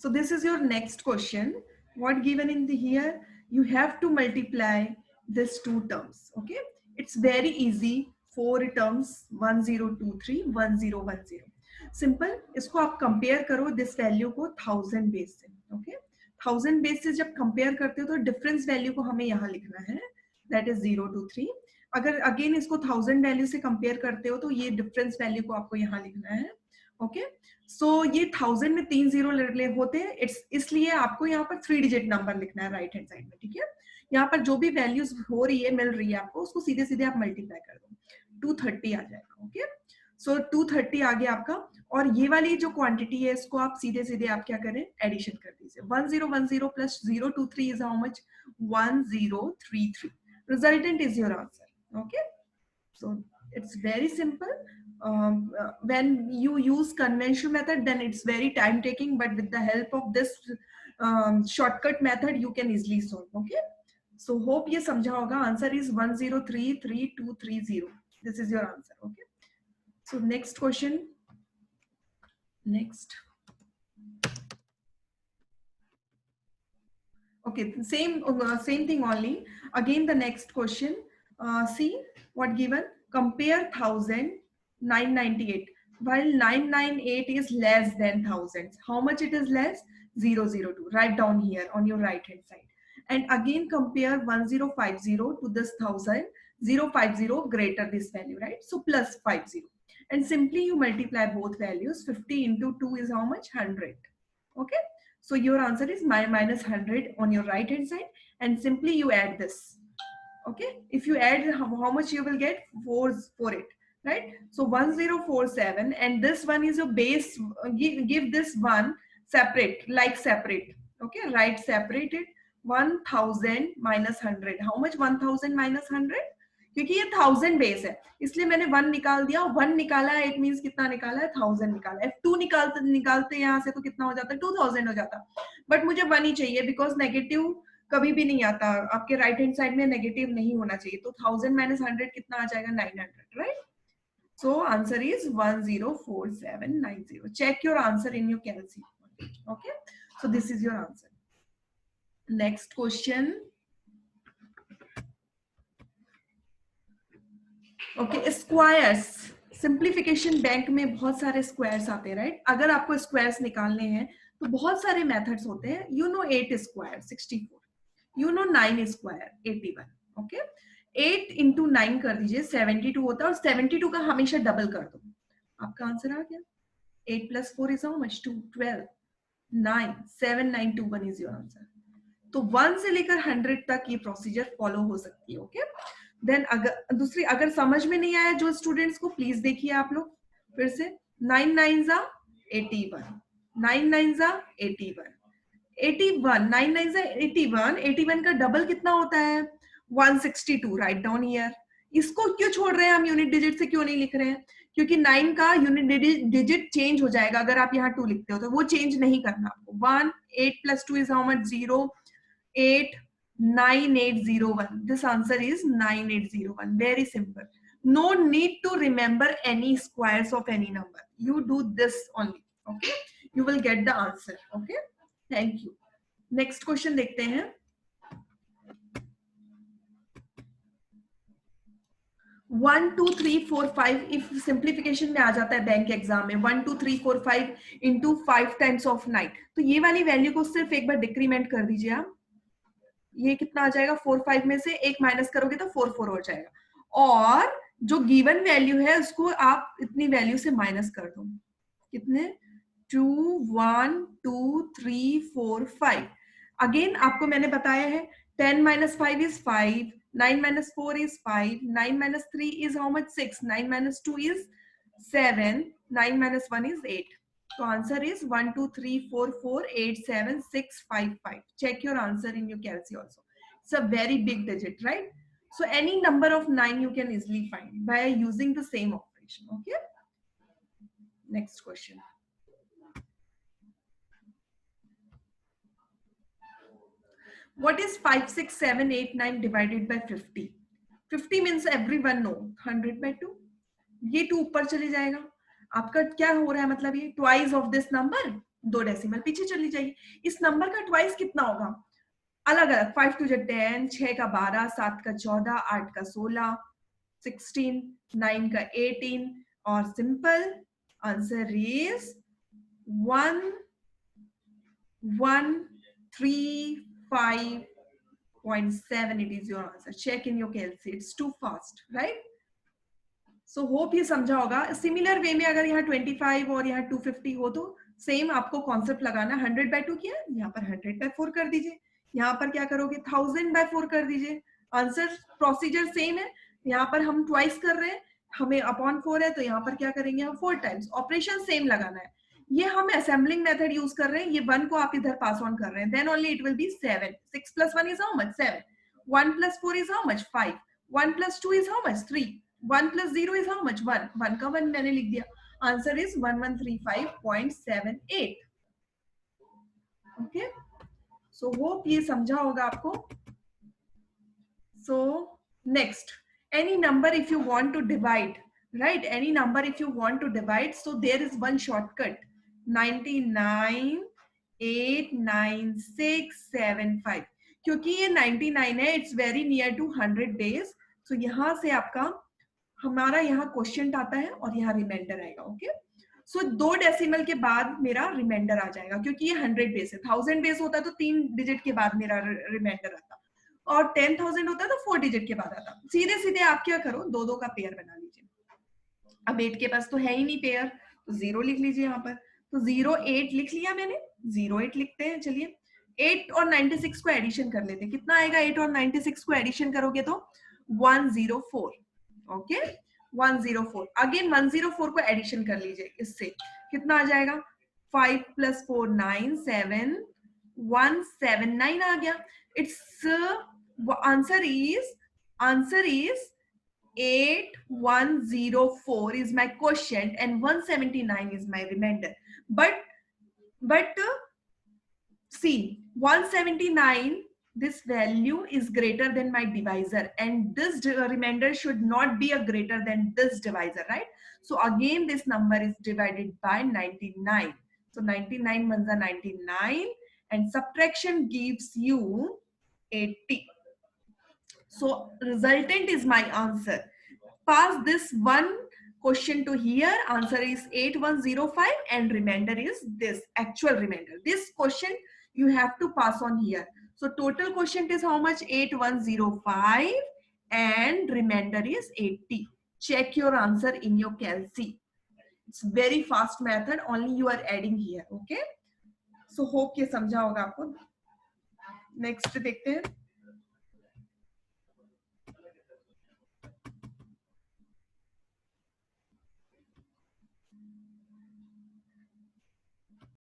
So this is your next question. What given in the here? You have to multiply this two terms. Okay, it's very easy. 4 terms, 1023 1010. Simple. इसको आप compare करो this value को 1000 base से. Okay, 1000 base से जब compare करते हो तो डिफरेंस वैल्यू को हमें यहाँ लिखना है, दैट इज 023. अगर अगेन इसको 1000 वैल्यू से कंपेयर करते हो तो ये डिफरेंस वैल्यू को आपको यहाँ लिखना है. ओके, सो ये 1000 में 3 जीरो होते हैं, इट्स इसलिए आपको यहाँ पर 3 डिजिट नंबर लिखना है राइट हैंड साइड में. ठीक है, यहाँ पर जो भी वैल्यूज हो रही है मिल रही है आपको, उसको सीधे सीधे आप मल्टीप्लाई कर दो, 230 आ जाएगा. ओके, सो 230 आ गया आपका. और ये वाली जो क्वांटिटी है इसको आप सीधे सीधे आप क्या करें, एडिशन कर दीजिए. 1010 plus 023 is how much, 1033. Resultant is your answer. Okay, so it's very simple. When you use conventional method then it's very time taking, but with the help of this shortcut method you can easily solve. Okay, so hope ye samjha hoga. Answer is 10333230. This is your answer. Okay, so next question. Next. Okay, same thing only. Again the next question. See what given. Compare 1000 998 while 998 is less than 1000. How much it is less? 002. Write down here on your right hand side. And again compare 1050 to this 1000. 050 greater this value, right? So plus 50. And simply you multiply both values. 50 into 2 is how much? 100. Okay, so your answer is minus 100 on your right hand side, and simply you add this. Okay, if you add, how much you will get? 4 for it, right? So 1047, and this one is a base. Give this one separate, like separate. Okay, write separated. 1000 minus 100. How much? 1000 minus 100. क्योंकि ये 1000 base है इसलिए मैंने 1 निकाल दिया. 1 निकाला है, it means कितना निकाला है? 1000 निकाला है. 2 निकालते यहाँ से तो कितना हो जाता है? 2000 हो जाता. बट मुझे 1 ही चाहिए बिकॉज नेगेटिव कभी भी नहीं आता. आपके राइट हैंड साइड में नेगेटिव नहीं होना चाहिए. तो 1000 माइनस 100 कितना आ जाएगा? 900, right? So answer is 104790. Check your answer in your calculator. Okay, so this is your answer. Next question. Okay, squares. Simplification bank में बहुत सारे स्क्वायर्स आते हैं, राइट? अगर आपको स्क्वायर्स निकालने हैं तो बहुत सारे मेथड्स होते हैं. You know 8 square 64, you know 9 square 81. Okay, 8 into 9 कर दीजिए, 72 होता है. और 72 का हमेशा डबल कर दो. आपका आंसर आ गया. 8 plus 4 is how much? 2. 12 9 7921 is your answer. तो 1 से लेकर 100 तक ये प्रोसीजर फॉलो हो सकती है. ओके, देन अगर दूसरी अगर समझ में नहीं आया जो स्टूडेंट्स को, प्लीज देखिए आप लोग फिर से. 9 9 81, 9 9 81, 81, 9 9 81. 81 का डबल कितना होता है? 162. Write down here. इसको क्यों छोड़ रहे हैं हम? यूनिट डिजिट से क्यों नहीं लिख रहे हैं? क्योंकि 9 का यूनिट डिजिट चेंज हो जाएगा अगर आप यहाँ 2 लिखते हो, तो वो चेंज नहीं करना आपको. 1 8 plus 2 is how much? 0 8 9801. This answer is 9801. Very simple. No need to remember any squares of any number. You do this only. Okay, you will get the answer. Okay, thank you. Next question देखते हैं. 1 2 3 4 5 if simplification में आ जाता है bank exam में. 1 2 3 4 5 into 5 times of 9. तो ये वाली value को सिर्फ एक बार डिक्रीमेंट कर दीजिए आप. ये कितना आ जाएगा? 4 5 में से 1 माइनस करोगे तो 4 4 हो जाएगा. और जो गिवन वैल्यू है उसको आप इतनी वैल्यू से माइनस कर दो. कितने? 2 1 2 3 4 5. अगेन आपको मैंने बताया है 10 minus 5 is 5, 9 minus 4 is 5, 9 minus 3 is how much? 6, 9 minus 2 is 7, 9 minus 1 is 8. So answer is 1 2 3 4 4 8 7 6 5 5. Check your answer in your calci also. It's a very big digit, right? So any number of 9 you can easily find by using the same operation. Okay. Next question. What is 5 6 7 8 9 divided by 50? 50 means everyone know 100 by 2. ये 2 ऊपर चले जाएगा. आपका क्या हो रहा है? मतलब ये twice of this number. 2 decimal पीछे चली जाइए। इस नंबर का ट्वाइस कितना होगा? अलग अलग, 5 टू 10, 6 का 12, 7 का 14, 8 का 16, 16, 9 का 18 और simple answer is 1 1 3 5.7. It is your answer. Check in your calc. It's too fast, right? So hope ये समझा होगा। सिमिलर वे में अगर यहाँ 25 और यहाँ 250 हो तो सेम आपको कॉन्सेप्ट लगाना। 100/2 किया, यहाँ पर 100/4 कर दीजिए। यहाँ पर क्या करोगे? 1000/4 कर दीजिए। आंसर प्रोसीजर सेम है। यहाँ पर हम ट्वाइस कर रहे हैं, हमें अपॉन 4 है, तो यहाँ पर क्या करेंगे हम? 4 टाइम्स। ऑपरेशन सेम लगाना है। ये हम असेंबलिंग मेथड यूज कर रहे हैं, ये 1 को आप इधर पास ऑन कर रहे हैं, then only it will be 7. 6 + 1 is how much? 7. 1 + 4 is how much? 5. 1 + 2 is how much? 3. 1 + 0 is how much? 1. 1 का 1 मैंने लिख दिया। Answer is 1135.78. Okay, so hope ये समझा होगा आपको। So next, any number if you want to divide, right? Any number if you want to divide, so there is one shortcut. 99.89675, क्योंकि ये 99 है, it's very near to 100 days. तो यहां से आपका हमारा यहाँ क्वेश्चन आता है और यहाँ रिमाइंडर आएगा। ओके, सो 2 डेसिमल के बाद मेरा रिमाइंडर आ जाएगा, क्योंकि ये 100 बेस है। 1000 बेस होता तो 3 डिजिट के बाद मेरा रिमाइंडर आता, और 10,000 होता तो 4 डिजिट के बाद आता। सीधे सीधे आप क्या करो, 2-2 का पेयर बना लीजिए। अब 8 के पास तो है ही नहीं पेयर, तो 0 लिख लीजिए यहाँ पर। तो 08 लिख लिया मैंने, 08 लिखते हैं। चलिए 8 और 96 को एडिशन कर लेते हैं। कितना आएगा? 8 और 96 को एडिशन करोगे तो 104। ओके, 104। अगेन 104 को एडिशन कर लीजिए, इससे कितना आ जाएगा? 5 + 4 9 7 179 आ गया। It's answer is 8104 is my quotient and 179 is my remainder. But see, 179, this value is greater than my divisor, and this remainder should not be a greater than this divisor, right? So again this number is divided by 99. So 99 ones are 99 and subtraction gives you 80. So resultant is my answer. Pass this one question to here. Answer is 8105 and remainder is this actual remainder. This question you have to pass on here. So total quotient is how much? 8105 and remainder is 80. Check your answer in your calc. It's very fast method. Only you are adding here. Okay. So hope ये समझा होगा आपको। Next देखते हैं।